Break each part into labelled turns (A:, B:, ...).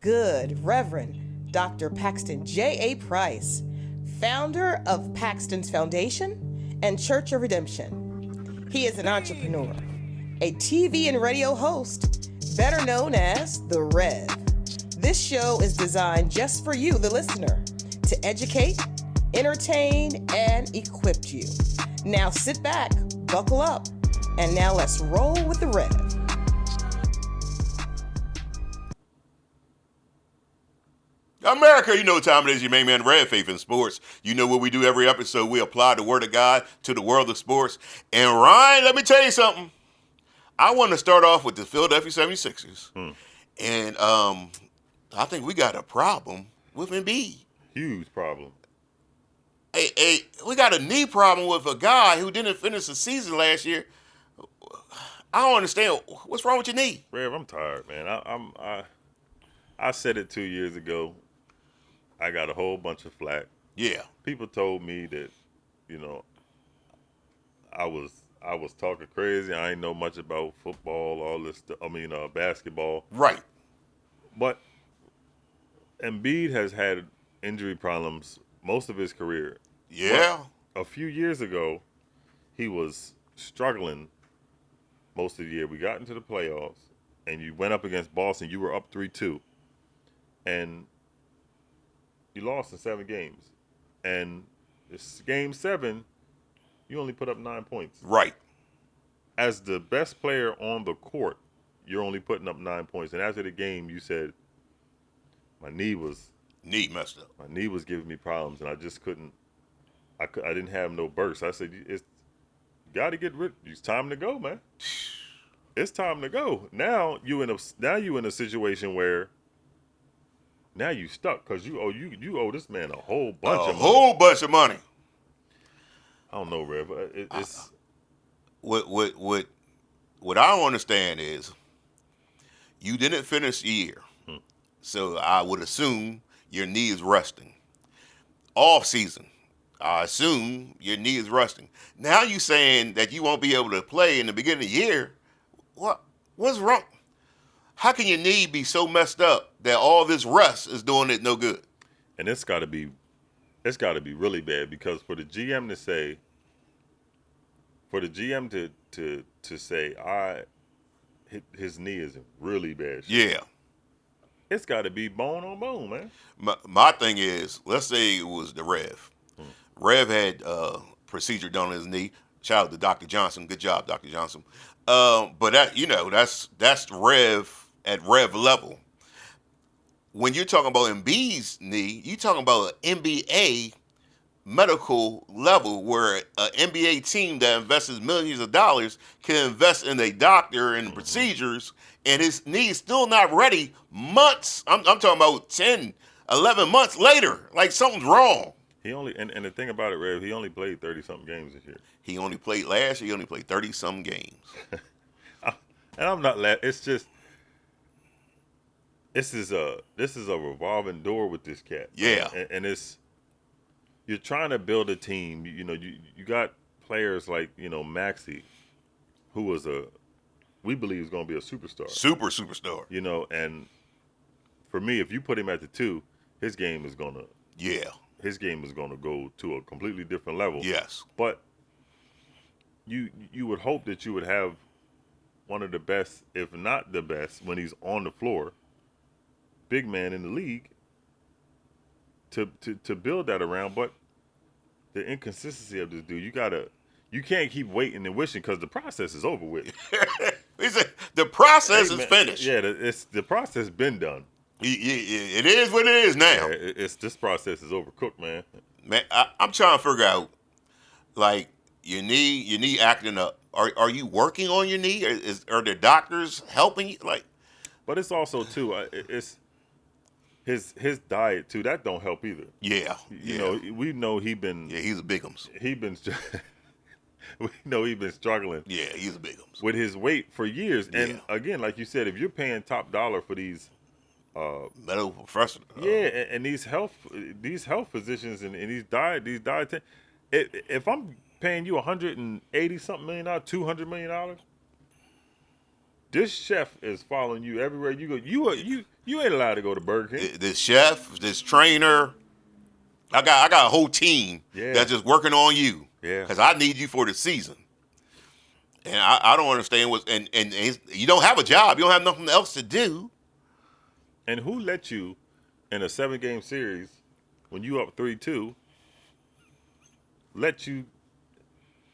A: good, Reverend Dr. Paxton JAPrice, founder of Paxton's Foundation and Church of Redemption. He is an entrepreneur, a TV and radio host, better known as The Rev. This show is designed just for you, the listener, to educate, entertain, and equip you. Now sit back, buckle up, and now let's roll with The Rev.
B: America, you know what time it is. Your main man, Red Faith in Sports. You know what we do every episode. We apply the word of God to the world of sports. And Ryan, let me tell you something. I want to start off with the Philadelphia 76ers. And I think we got a problem with Embiid.
C: Huge problem.
B: We got a knee problem with a guy who didn't finish the season last year. I don't understand. What's wrong with your knee?
C: Rev, I'm tired, man. I said it 2 years ago. I got a whole bunch of flack.
B: Yeah.
C: People told me that, I was talking crazy. I ain't know much about football, all this stuff. Basketball.
B: Right.
C: But Embiid has had injury problems most of his career.
B: Yeah.
C: But a few years ago, he was struggling most of the year. We got into the playoffs, and you went up against Boston. You were up 3-2. And you lost in 7 games. And this game 7, you only put up 9 points.
B: Right.
C: As the best player on the court, you're only putting up 9 points. And after the game, you said, my knee
B: messed up.
C: My knee was giving me problems, and I just couldn't. I didn't have no burst. I said, you got to get rid. It's time to go, man. It's time to go. Now you in a situation where now you stuck because you owe this man a whole bunch of money.
B: A whole bunch of money.
C: I don't know, Rev. It's
B: what I don't understand is you didn't finish the year, so I would assume your knee is resting. Off season, I assume your knee is resting. Now you saying that you won't be able to play in the beginning of the year. What's wrong? How can your knee be so messed up that all this rest is doing it no good?
C: And it's got to be really bad because for the GM to say his knee is in really bad shape.
B: Yeah.
C: It's got to be bone on bone, man.
B: My thing is, let's say it was the Rev. Rev had procedure done on his knee. Shout out to Dr. Johnson. Good job, Dr. Johnson. But that's Rev at Rev level. When you're talking about Embiid's knee, you're talking about an NBA medical level where an NBA team that invests millions of dollars can invest in a doctor and procedures, and his knee is still not ready months. I'm talking about 10, 11 months later. Like something's wrong.
C: He only and the thing about it, Rev, he only played 30-something games this year.
B: He only played last year. He only played 30-some games.
C: And I'm not laughing. It's just this is a revolving door with this cat.
B: Yeah.
C: And it's you're trying to build a team. You got players like Maxey, who was we believe is going to be a superstar.
B: Superstar.
C: And for me, if you put him at the 2, his game is gonna go to a completely different level.
B: Yes.
C: But you would hope that you would have one of the best, if not the best, when he's on the floor, big man in the league to build that around. But the inconsistency of this dude, you can't keep waiting and wishing because the process is over with.
B: The process is finished.
C: Yeah, the process been done.
B: It is what it is now.
C: Yeah, this process is overcooked, man.
B: Man, I'm trying to figure out, like, your knee acting up. Are you working on your knee? Are the doctors helping you? Like,
C: but it's also too. It's his diet too. That don't help either.
B: Yeah.
C: We know he been.
B: Yeah, he's a bigums.
C: We know he's been struggling.
B: Yeah, he's a bigums
C: with his weight for years.
B: Yeah.
C: And again, like you said, if you're paying top dollar for these
B: medical professionals,
C: and these health physicians and these diet. If I'm paying you $180-something million, $200 million, This chef is following you everywhere you go. You ain't allowed to go to Burger King.
B: This chef, this trainer, I got a whole team
C: Yeah.
B: that's just working on you.
C: Yeah.
B: Because I need you for the season. And I don't understand and you don't have a job. You don't have nothing else to do.
C: And who let you in a 7-game series when you up 3-2? Let you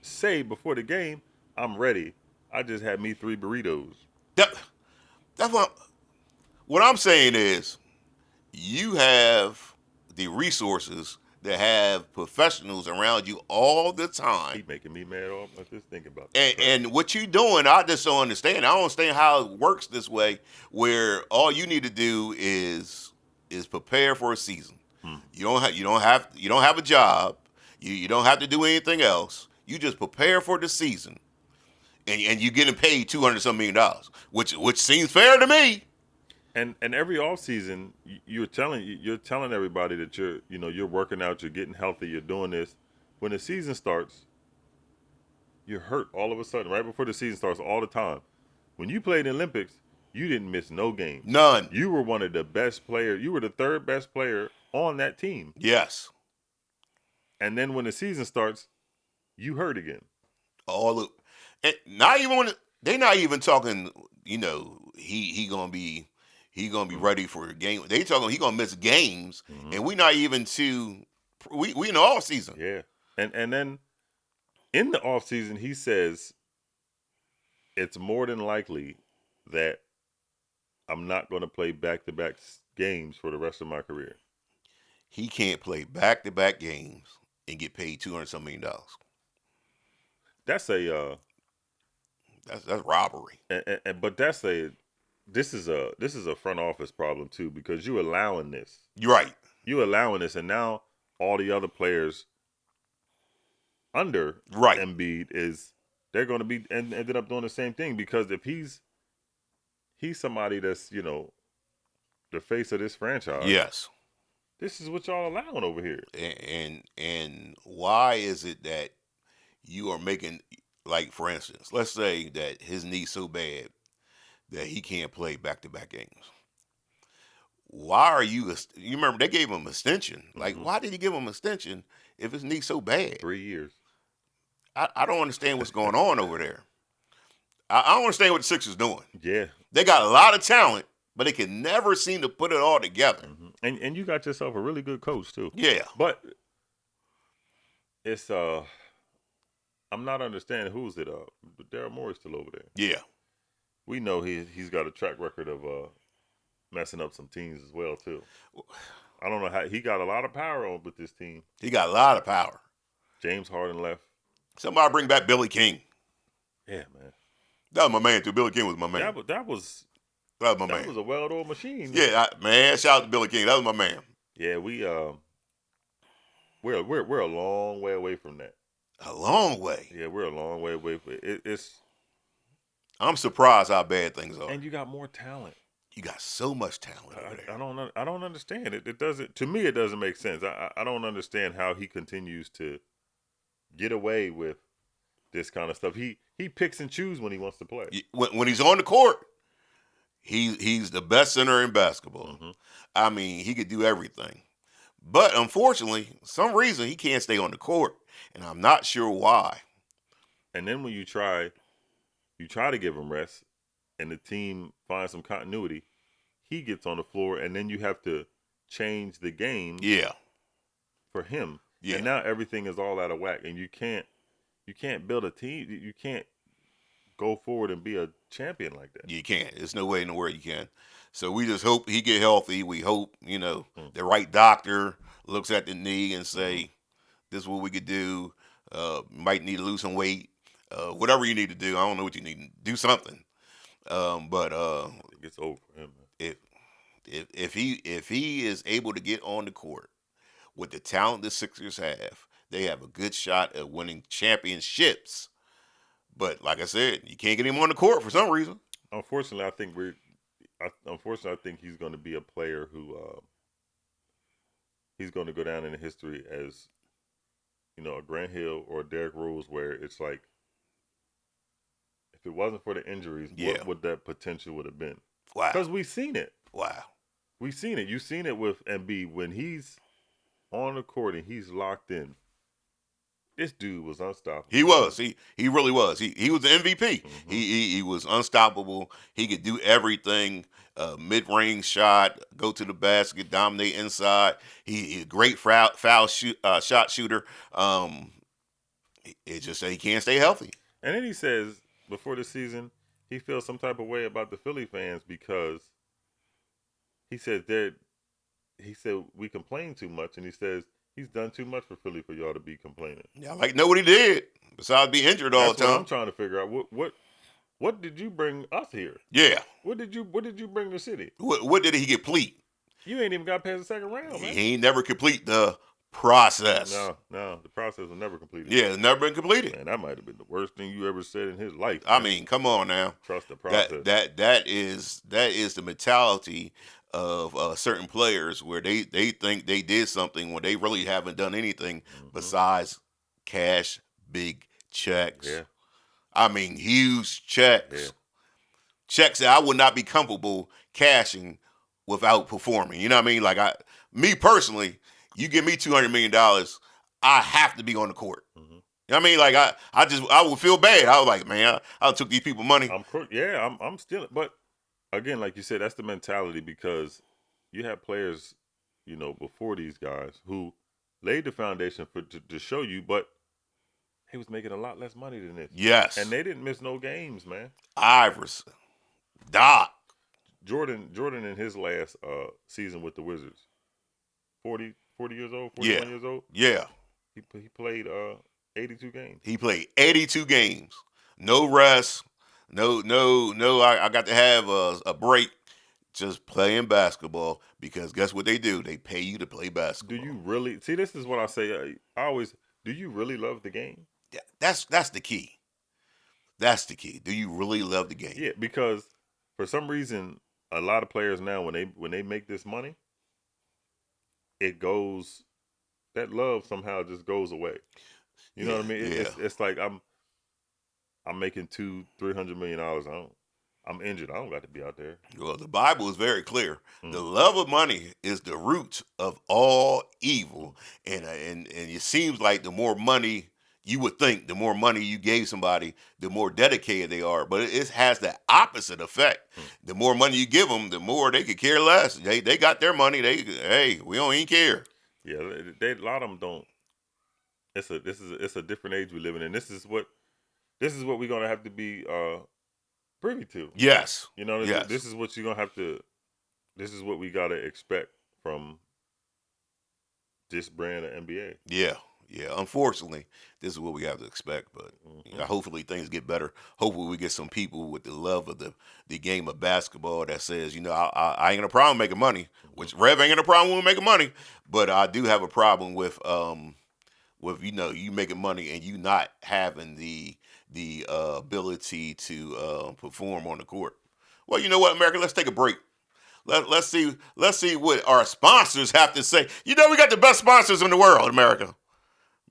C: say before the game, I'm ready. I just had me 3 burritos.
B: That's what I'm saying is you have the resources to have professionals around you all the time.
C: Keep making me mad all about this thinking about this.
B: And what you doing, I just don't understand. I don't understand how it works this way, where all you need to do is prepare for a season. You don't have a job. You don't have to do anything else. You just prepare for the season, and you're getting paid $200 million, which seems fair to me.
C: And every offseason, you're telling everybody that you're working out, you're getting healthy, you're doing this. When the season starts, you're hurt all of a sudden, right before the season starts, all the time. When you played in the Olympics, you didn't miss no games.
B: None.
C: You were one of the best players. You were the 3rd best player on that team.
B: Yes.
C: And then when the season starts, you hurt again.
B: And not even when they're not even talking. He gonna be ready for a game. They talking he gonna miss games, and we not even we in the off season.
C: Yeah, and then in the off season, he says it's more than likely that I'm not going to play back-to-back games for the rest of my career.
B: He can't play back-to-back games and get paid $200 million.
C: That's
B: that's robbery.
C: But this is a front office problem too, because you're allowing this.
B: You're right.
C: You're allowing this, and now all the other players under Embiid they're going to be ended up doing the same thing, because if he's somebody that's the face of this franchise.
B: Yes.
C: This is what y'all allowing over here.
B: And why is it that you are making, like, for instance, let's say that his knee's so bad that he can't play back-to-back games. Why are you remember they gave him extension. Like, why did he give him extension if his knee's so bad?
C: 3 years.
B: I don't understand what's going on over there. I don't understand what the Sixers doing.
C: Yeah.
B: They got a lot of talent, but they can never seem to put it all together.
C: And you got yourself a really good coach too.
B: Yeah.
C: But it's I'm not understanding who's it. Daryl Morey's still over there.
B: Yeah.
C: We know he's got a track record of messing up some teams as well too. I don't know how he got a lot of power on with this team.
B: He got a lot of power.
C: James Harden left.
B: Somebody bring back Billy King.
C: Yeah, man.
B: That was my man too. Billy King was my man.
C: That was
B: my man.
C: That was a well-oiled machine.
B: Yeah, man. Shout out to Billy King. That was my man.
C: Yeah, we're a long way away from that.
B: A long way.
C: Yeah, we're a long way away from it.
B: I'm surprised how bad things are.
C: And you got more talent.
B: You got so much talent over there.
C: I don't understand it. It doesn't. To me, it doesn't make sense. I don't understand how he continues to get away with this kind of stuff. He picks and chooses when he wants to play.
B: When he's on the court, he's the best center in basketball. I mean, he could do everything. But unfortunately, some reason he can't stay on the court, and I'm not sure why.
C: And then when you try to give him rest, and the team finds some continuity, he gets on the floor, and then you have to change the game.
B: Yeah.
C: For him.
B: Yeah.
C: And now everything is all out of whack, and you can't build a team. You can't go forward and be a champion like that.
B: You can't. There's no way in the world you can. So we just hope he get healthy. We hope, the right doctor looks at the knee and say, this is what we could do. Might need to lose some weight. Whatever you need to do. I don't know what you need to do, something. But
C: it gets over for him, man.
B: If he is able to get on the court with the talent the Sixers have, they have a good shot at winning championships. But like I said, you can't get him on the court for some reason.
C: Unfortunately, I think he's going to be a player who he's going to go down in history as a Grant Hill or a Derrick Rose, where it's like if it wasn't for the injuries,
B: Yeah.
C: what would that potential would have been?
B: Wow.
C: Because we've seen it.
B: Wow.
C: We've seen it. You've seen it with Embiid when he's on the court and he's locked in. This dude was unstoppable.
B: He was. He really was. He was the MVP.
C: Mm-hmm.
B: He was unstoppable. He could do everything. Mid-range shot, go to the basket, dominate inside. He's a great foul shot shooter. It's just that he can't stay healthy.
C: And then he says before the season he feels some type of way about the Philly fans because he said we complain too much, and he says he's done too much for Philly for y'all to be complaining.
B: Yeah, like nobody did besides be injured all the time.
C: What I'm trying to figure out. What did you bring us here?
B: Yeah.
C: What did you bring the city?
B: What did he complete?
C: You ain't even got past the second round, man.
B: He ain't never complete the process.
C: No, the process was never completed.
B: Yeah, it's never been completed.
C: Man, that might have been the worst thing you ever said in his life.
B: I
C: man.
B: mean, come on now.
C: Trust the process.
B: That is the mentality of certain players where they think they did something when they really haven't done anything besides cash big checks.
C: Yeah.
B: I mean, huge checks.
C: Yeah.
B: Checks that I would not be comfortable cashing without performing. You know what I mean? Like me personally, you give me $200 million, I have to be on the court.
C: Mm-hmm.
B: You know what I mean? Like I would feel bad. I was like, man, I took these people money.
C: I'm still, but again, like you said, that's the mentality because you have players, before these guys who laid the foundation to show you, but he was making a lot less money than this.
B: Yes.
C: And they didn't miss no games, man.
B: Iverson, Doc.
C: Jordan in his last season with the Wizards, 40 years old, 41 years old.
B: Yeah.
C: He played 82 games.
B: He played 82 games. No rest. No. I got to have a break just playing basketball because guess what they do? They pay you to play basketball.
C: Do you really see? This is what I say. Do you really love the game?
B: Yeah, that's the key. That's the key. Do you really love the game?
C: Yeah, because for some reason, a lot of players now when they make this money, that love somehow just goes away. You know what I mean? It's like I'm making $200-300 million. I'm injured. I don't got to be out there.
B: Well, the Bible is very clear. The love of money is the root of all evil, and it seems like the more money you would think, the more money you gave somebody, the more dedicated they are. But it has the opposite effect. The more money you give them, the more they could care less. They got their money. We don't even care.
C: Yeah, a lot of them don't. It's a different age we live in, and this is what we're gonna have to be privy to.
B: Yes.
C: Yes. This is what you're gonna have to. This is what we gotta expect from this brand of NBA.
B: Yeah. Unfortunately, this is what we have to expect. But hopefully things get better. Hopefully we get some people with the love of the game of basketball that says, I ain't got a problem making money. Which Rev ain't got a problem with making money, but I do have a problem with you making money and you not having the ability to perform on the court. Well, you know what, America? Let's take a break. Let's see what our sponsors have to say. We got the best sponsors in the world, America.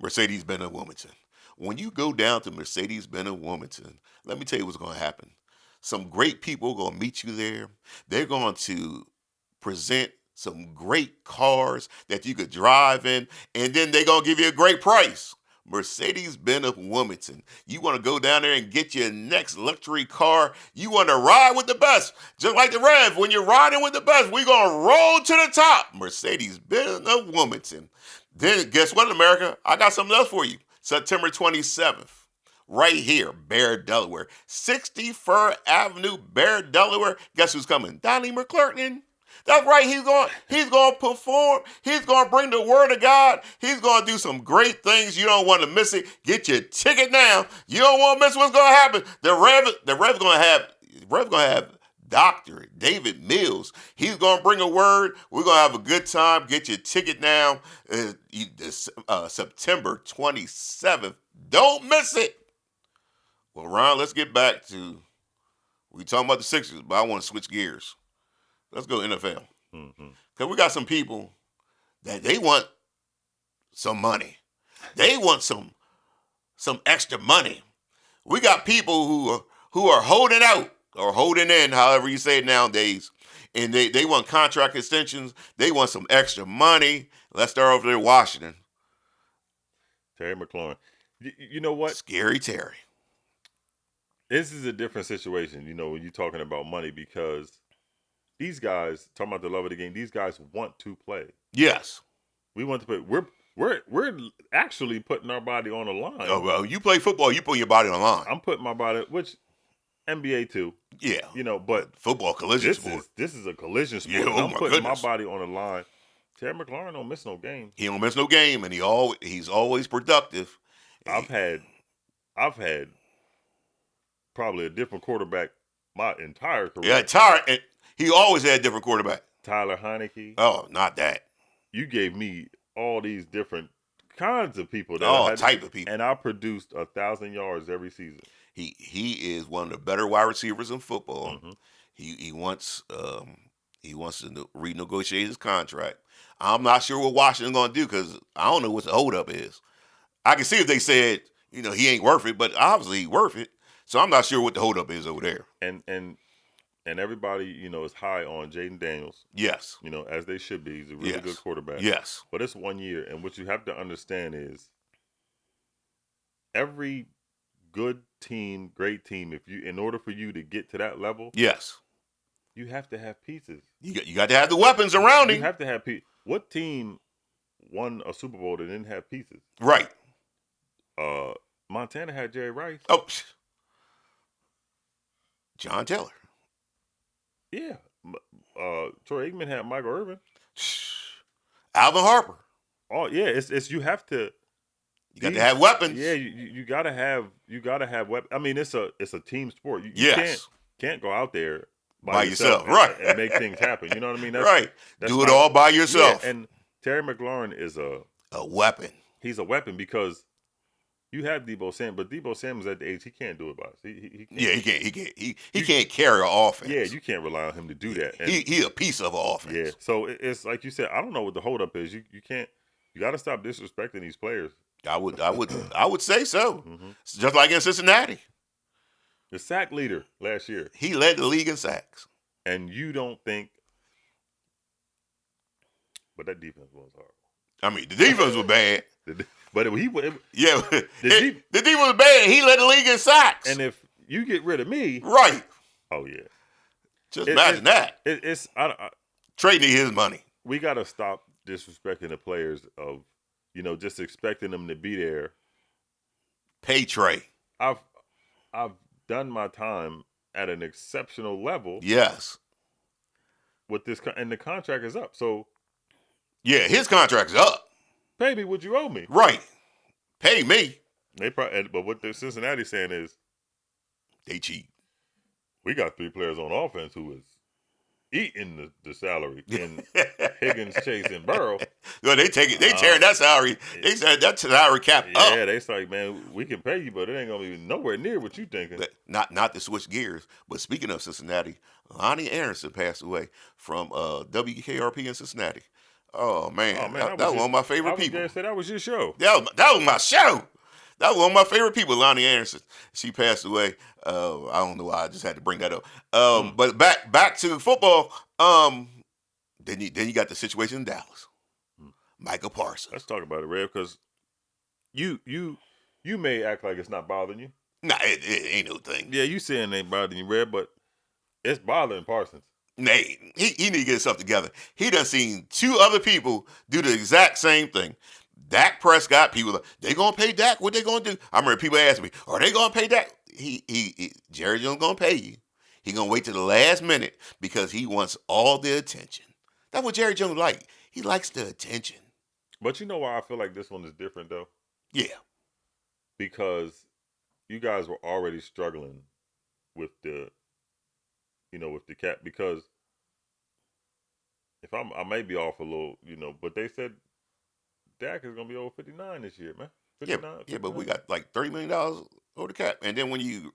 B: Mercedes-Benz of Wilmington. When you go down to Mercedes-Benz of Wilmington, let me tell you what's going to happen. Some great people are going to meet you there. They're going to present some great cars that you could drive in, and then they're going to give you a great price. Mercedes-Benz of Wilmington. You want to go down there and get your next luxury car. You want to ride with the best. Just like the Rev, when you're riding with the best, we're going to roll to the top. Mercedes-Benz of Wilmington. Then guess what, America? I got something else for you. September 27th, right here, Bear, Delaware. 61st Avenue, Bear, Delaware. Guess who's coming? Donnie McClurkin. That's right. He's going to perform. He's going to bring the word of God. He's going to do some great things. You don't want to miss it. Get your ticket now. You don't want to miss what's going to happen. The Rev going to have Dr. David Mills. He's going to bring a word. We're going to have a good time. Get your ticket now. September 27th. Don't miss it. Well, Ron, let's get back to, we talking about the Sixers, but I want to switch gears. Let's go NFL. Because we got some people that they want some money. They want some extra money. We got people who are holding out or holding in, however you say it nowadays, and they want contract extensions. They want some extra money. Let's start over there, Washington.
C: Terry McLaurin. You know what?
B: Scary Terry.
C: This is a different situation, when you're talking about money, because these guys, talking about the love of the game, these guys want to play.
B: Yes.
C: We want to play. We're actually putting our body on the line.
B: Oh, well, you play football, you put your body on the line.
C: I'm putting my body, which NBA too.
B: Yeah.
C: But
B: football collision sport.
C: This is a collision sport.
B: Yeah,
C: I'm putting my body on the line. Terry McLaurin don't miss no game.
B: He don't miss no game, and he's always productive.
C: I've had probably a different quarterback my entire career.
B: Yeah, and he always had a different quarterback.
C: Tyler Heineke.
B: Oh, not that.
C: You gave me all these different kinds of people.
B: Type of people.
C: And I produced 1,000 yards every season.
B: He is one of the better wide receivers in football.
C: Mm-hmm.
B: He wants to renegotiate his contract. I'm not sure what Washington's going to do because I don't know what the holdup is. I can see if they said, he ain't worth it, but obviously he's worth it. So I'm not sure what the holdup is over there.
C: And everybody, is high on Jaden Daniels.
B: Yes.
C: As they should be. He's a really good quarterback.
B: Yes.
C: But it's 1 year. And what you have to understand is every good team, great team, in order for you to get to that level,
B: yes,
C: you have to have pieces.
B: You got to have the weapons around him.
C: You have to have pieces. What team won a Super Bowl that didn't have pieces?
B: Right.
C: Montana had JAPrice.
B: Oh, John Taylor.
C: Yeah. Troy Aikman had Michael Irvin.
B: Alvin Harper.
C: Oh yeah, it's you have to.
B: You got to have weapons.
C: Yeah, you gotta have weapons. I mean, it's a team sport. You can't go out there by yourself
B: right,
C: and make things happen. You know what I mean?
B: Right. Do it all by yourself.
C: Yeah, and Terry McLaurin is a
B: weapon.
C: He's a weapon because you have Debo Samuel, but Debo Samuel's at the age he can't do it by himself.
B: He can't carry an offense.
C: Yeah, you can't rely on him to do that. And
B: he a piece of an offense.
C: Yeah, so it's like you said. I don't know what the holdup is. You can't. You got to stop disrespecting these players.
B: I would say so. Mm-hmm. Just like in Cincinnati,
C: the sack leader last year,
B: he led the league in sacks.
C: And you don't think, but that defense was horrible.
B: I mean, the defense was bad.
C: But the defense
B: was bad. He led the league in sacks.
C: And if you get rid of me,
B: right?
C: Oh yeah.
B: Just imagine that.
C: Trey
B: need his money.
C: We got to stop disrespecting the players of, just expecting them to be there.
B: Pay Trey.
C: I've done my time at an exceptional level.
B: Yes.
C: With this, and the contract is up. So.
B: Yeah, his contract's up.
C: Pay me what you owe me.
B: Right. Pay me.
C: But what the Cincinnati saying is,
B: they cheat.
C: We got 3 players on offense who is eating the salary in Higgins, Chase, and Burrow.
B: Well, they take it. They tearing that salary. They said that salary cap up.
C: Yeah, they like, man, we can pay you, but it ain't gonna be nowhere near what you thinking.
B: But not to switch gears. But speaking of Cincinnati, Lonnie Anderson passed away from WKRP in Cincinnati. Oh man, that was one of my favorite people.
C: I that was your show.
B: That was my show. That was one of my favorite people, Lonnie Anderson. She passed away. I don't know why. I just had to bring that up. But back to football. Then you got the situation in Dallas. Micah Parsons.
C: Let's talk about it, Rev, because you may act like it's not bothering you.
B: Nah, it ain't no thing.
C: Yeah, you saying it ain't bothering you, Rev, but it's bothering Parsons.
B: Nah, he need to get himself together. He done seen 2 other people do the exact same thing. Dak Prescott, people like, they gonna pay Dak? What they gonna do? I remember people asking me, are they gonna pay Dak? Jerry Jones gonna pay you. He gonna wait to the last minute because he wants all the attention. That's what Jerry Jones like. He likes the attention.
C: But you know why I feel like this one is different though?
B: Yeah.
C: Because you guys were already struggling with the cap, because if I may be off a little, but they said Dak is gonna be over 59 this year, man. 59,
B: yeah, but we got like $30 million over the cap, and then when you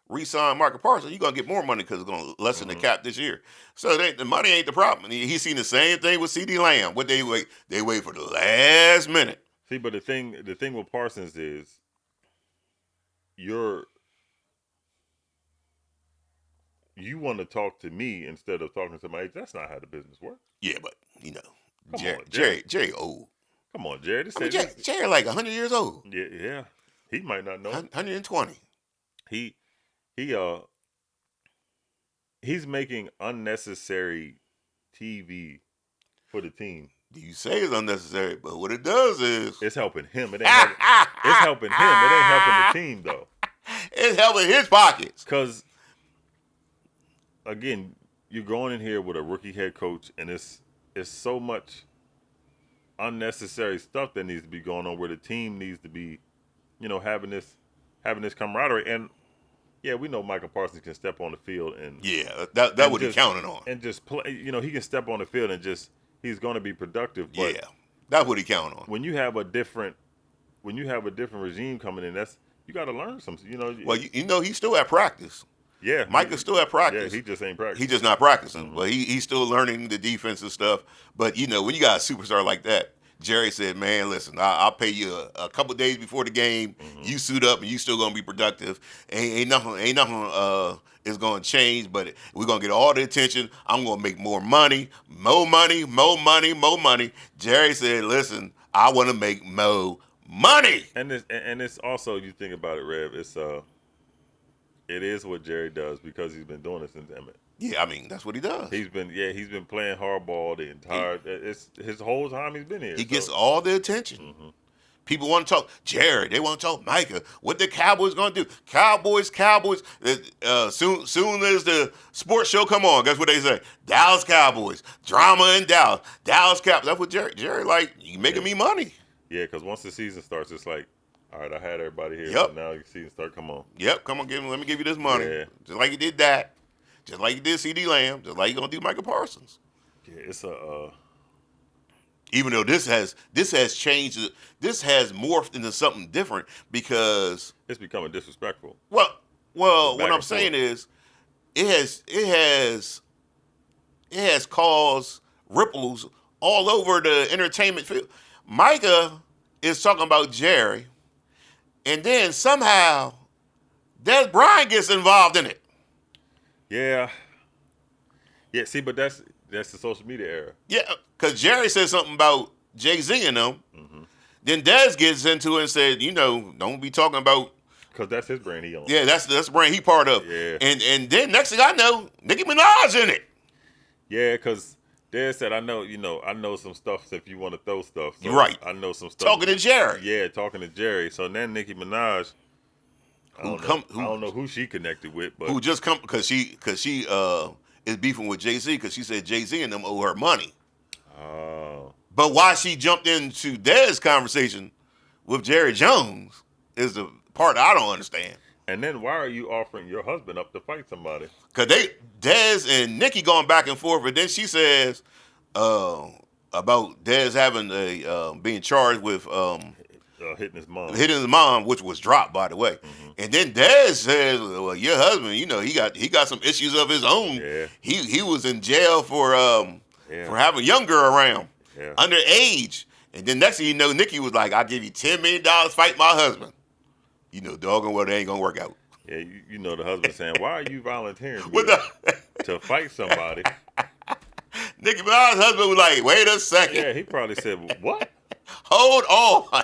B: re-sign Micah Parsons, you're gonna get more money because it's gonna lessen the cap this year. So the money ain't the problem. He's seen the same thing with CeeDee Lamb. What they wait for the last minute.
C: See, but the thing with Parsons is you want to talk to me instead of talking to somebody else. That's not how the business works.
B: Yeah, but you know,
C: Come
B: Jerry,
C: on,
B: Jerry old.
C: Come on, Jerry. This
B: I mean,
C: this,
B: Jerry like 100 years old.
C: yeah. He might not know.
B: 120.
C: He he's making unnecessary TV for the team.
B: You say it's unnecessary, but what it does is
C: It's helping him. It ain't helping, it's helping him. It ain't helping the team though.
B: it's helping his pockets.
C: Because again, you're going in here with a rookie head coach, and it's so much unnecessary stuff that needs to be going on where the team needs to be, having this camaraderie. And yeah, we know Micah Parsons can step on the field and
B: that what he counted on.
C: and just play. He can step on the field and just he's going to be productive. But
B: Yeah, that's what he counted on.
C: when you have a different regime coming in, you got to learn something.
B: Well, he's still at practice.
C: Yeah,
B: Micah's still at practice.
C: Yeah, he just ain't practicing.
B: He's just not practicing.
C: Mm-hmm.
B: But he's still learning the defensive stuff. But when you got a superstar like that, Jerry said, "Man, listen, I'll pay you a couple days before the game.
C: Mm-hmm.
B: You suit up, and you still gonna be productive. Ain't nothing is gonna change. But we're gonna get all the attention. I'm gonna make more money, more money, more money, more money." Jerry said, "Listen, I want to make more money."
C: And it's also, you think about it, Rev. It is what Jerry does because he's been doing it since Emmett.
B: Yeah, I mean that's what he does.
C: He's been playing hardball the entire. It's his whole time he's been here.
B: He gets all the attention.
C: Mm-hmm.
B: People want to talk Jerry. They want to talk Micah. What the Cowboys going to do? Cowboys. Soon as the sports show come on, guess what they say? Dallas Cowboys. Drama in Dallas. Dallas Cowboys. That's what Jerry like. You making me money.
C: Yeah, because once the season starts, it's like, all right, I had everybody here.
B: Yep.
C: So now the season start. Come on.
B: Yep. Come on, let me give you this money.
C: Yeah.
B: Just like he did that. Just like he did C.D. Lamb. Just like he gonna do Micah Parsons.
C: Yeah, it's a.
B: Even though this has changed, this has morphed into something different because
C: It's becoming disrespectful.
B: Well,
C: Back
B: what I'm
C: and
B: saying
C: forth.
B: is it has caused ripples all over the entertainment field. Micah is talking about Jerry, and then somehow Dez Bryant gets involved in it.
C: Yeah. Yeah. See, but that's the social media era.
B: Yeah, because Jerry said something about Jay-Z and them.
C: Mm-hmm.
B: Then Dez gets into it and said, don't be talking about.
C: Because that's his brand he owns.
B: Yeah, that's the brand he part of.
C: Yeah.
B: And then next thing I know, Nicki Minaj in it.
C: Yeah, because Dez said, I know some stuff if you want to throw stuff. So
B: Right.
C: I know some stuff.
B: Talking to Jerry.
C: Yeah, talking to Jerry. So then Nicki Minaj, I don't know who she connected with, but
B: Who just come because she is beefing with Jay-Z because she said Jay-Z and them owe her money.
C: oh,
B: But why she jumped into Dez's conversation with Jerry Jones is the part I don't understand.
C: and then why are you offering your husband up to fight somebody?
B: Because Dez and Nicki going back and forth, and then she says about Dez having being charged with
C: Hitting his
B: mom, which was dropped, by the way.
C: Mm-hmm.
B: And then Dez says, "Well, your husband, he got some issues of his own.
C: Yeah.
B: He was in jail for having young girl around,
C: Yeah.
B: underage." And then next thing you know, Nicki was like, "I'll give you $10 million, fight my husband." Doggone well, it ain't gonna work out.
C: Yeah, the husband saying, "Why are you volunteering me
B: What the-
C: to fight somebody?"
B: Nicki Minaj's husband was like, "Wait a second,
C: Yeah, he probably said, "What?
B: hold on."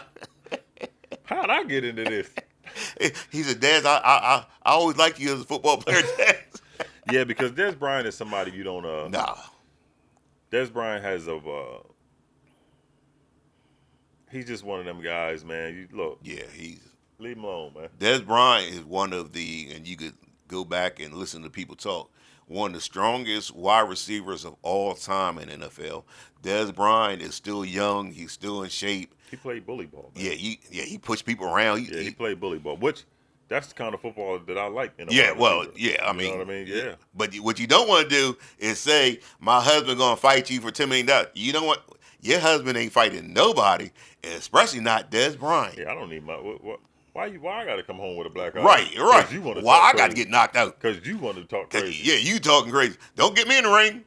C: How'd I get into this?"
B: He said, "Dez, I always liked you as a football player, Dez."
C: Yeah, because Dez Bryant is somebody you don't.
B: Nah.
C: Dez Bryant has he's just one of them guys, man.
B: Yeah,
C: Leave him alone, man.
B: Dez Bryant is one of and you could go back and listen to people talk, one of the strongest wide receivers of all time in NFL. Dez Bryant is still young. He's still in shape.
C: He played bully ball, man.
B: Yeah, he pushed people around.
C: He played bully ball, which that's the kind of football that I like. I
B: mean,
C: you know what I mean? Yeah.
B: But what you don't want to do is say, my husband going to fight you for $10 million. You know what? Your husband ain't fighting nobody, especially not Dez Bryant.
C: Yeah, I don't need my. Why I got to come home with a black eye?
B: Right.
C: You want to
B: Why I got to get knocked out?
C: Because you want to talk crazy.
B: Yeah, you talking crazy. Don't get me in the ring.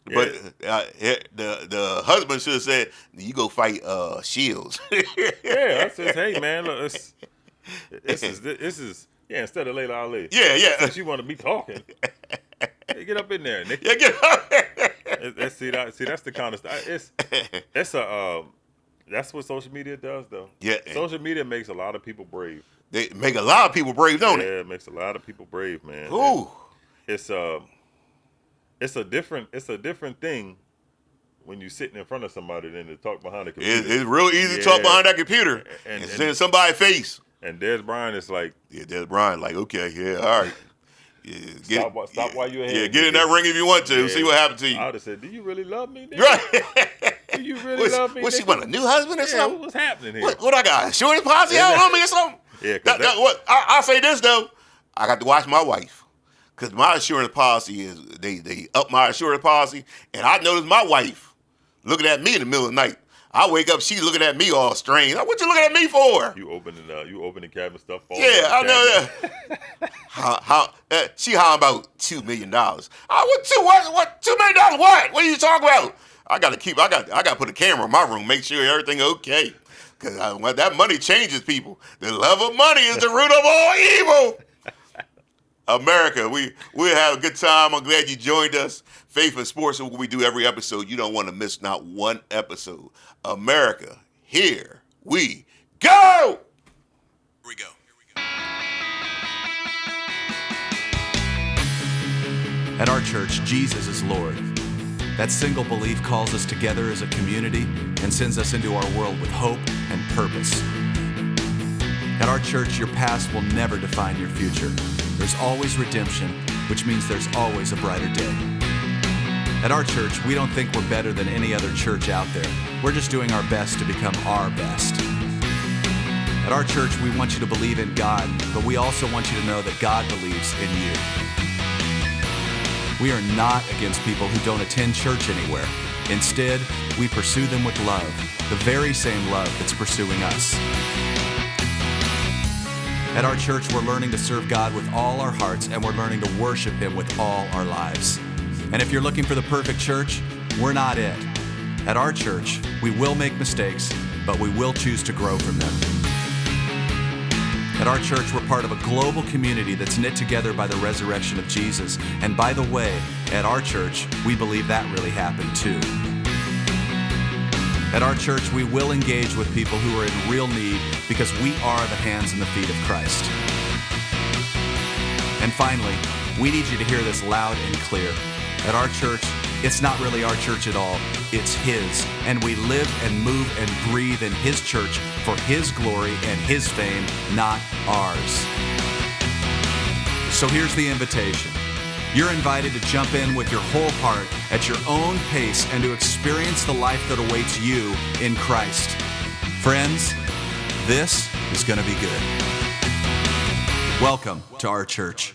B: But the husband should have said, "You go fight Shields."
C: Yeah, I said, "Hey man, look, this is instead of Layla Ali."
B: Yeah.
C: Since you want to be talking, Hey, get up in there, Nick.
B: Yeah, get up.
C: See, that's the kind of stuff. That's what social media does, though.
B: Yeah.
C: Social media makes a lot of people brave.
B: They make a lot of people brave, don't
C: Yeah,
B: it?
C: it makes a lot of people brave, man.
B: Ooh.
C: It's a different thing when you're sitting in front of somebody than to talk behind the computer.
B: It's real easy to talk behind that computer and send somebody's face.
C: And Dez Bryant is like,
B: yeah, Dez Bryant, like, okay, yeah, all right. Yeah,
C: stop while you're ahead.
B: Yeah, get in that ring if you want to. See what happens to you.
C: I would have said, do you really love me, Nick?
B: Right.
C: Do you really love me,
B: What, she
C: Nick?
B: want a new husband or something?
C: What's happening here?
B: What I got? Insurance policy out on me or something?
C: Yeah,
B: What I'll say this though, I got to watch my wife, because my insurance policy is they up my insurance policy, and I noticed my wife looking at me in the middle of the night. I wake up, she looking at me all strange. Like, what you looking at me for?
C: You opening the cabinet stuff.
B: Yeah, I know that. She hollering about $2 million. What? $2 million? What? What are you talking about? I got to put a camera in my room, make sure everything okay. Because that money changes people. The love of money is the root of all evil. America, we have a good time. I'm glad you joined us. Faith and Sports is what we do every episode. You don't want to miss not one episode. America, here we go. Here we go.
D: At our church, Jesus is Lord. That single belief calls us together as a community and sends us into our world with hope and purpose. At our church, your past will never define your future. There's always redemption, which means there's always a brighter day. At our church, we don't think we're better than any other church out there. We're just doing our best to become our best. At our church, we want you to believe in God, but we also want you to know that God believes in you. We are not against people who don't attend church anywhere. Instead, we pursue them with love, the very same love that's pursuing us. At our church, we're learning to serve God with all our hearts, and we're learning to worship Him with all our lives. And if you're looking for the perfect church, we're not it. At our church, we will make mistakes, but we will choose to grow from them. At our church, we're part of a global community that's knit together by the resurrection of Jesus. And by the way, at our church, we believe that really happened too. At our church, we will engage with people who are in real need because we are the hands and the feet of Christ. And finally, we need you to hear this loud and clear. At our church, it's not really our church at all. It's His. And we live and move and breathe in His church for His glory and His fame, not ours. So here's the invitation. You're invited to jump in with your whole heart at your own pace and to experience the life that awaits you in Christ. Friends, this is going to be good. Welcome to our church.